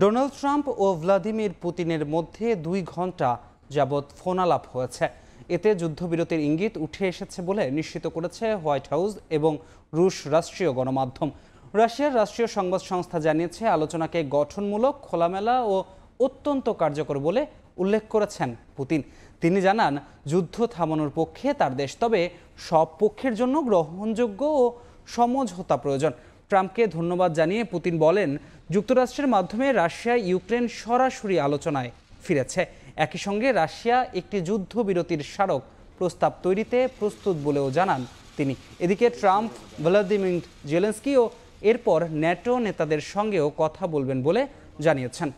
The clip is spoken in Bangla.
ডোনাল্ড ট্রাম্প ও ভ্লাদিমির পুতিনের মধ্যে 2 ঘন্টা যাবৎ ফোনালাপ হয়েছে। এতে যুদ্ধবিরতির ইঙ্গিত উঠে এসেছে বলে নিশ্চিত করেছে হোয়াইট হাউস এবং রুশ রাষ্ট্রীয় গণমাধ্যম। রাশিয়ার রাষ্ট্রীয় সংবাদ সংস্থা জানিয়েছে, আলোচনাকে গঠনমূলক, খোলামেলা ও অত্যন্ত কার্যকর বলে উল্লেখ করেছেন পুতিন। তিনি জানান, যুদ্ধ থামানোর পক্ষে তার দেশ, তবে সব পক্ষের জন্য গ্রহণযোগ্য ও সমঝোতা প্রয়োজন। ট্রাম্পকে ধন্যবাদ জানিয়ে পুতিন বলেন, যুক্তরাষ্ট্রের মাধ্যমে রাশিয়া ইউক্রেন সরাসরি আলোচনায় ফিরেছে। একই সঙ্গে রাশিয়া একটি যুদ্ধবিরতির স্মারক প্রস্তাব তৈরিতে প্রস্তুত বলেও জানান তিনি। এদিকে ট্রাম্প ভলোদিমির জেলেনস্কি ও এরপর ন্যাটো নেতাদের সঙ্গেও কথা বলবেন বলে জানিয়েছেন।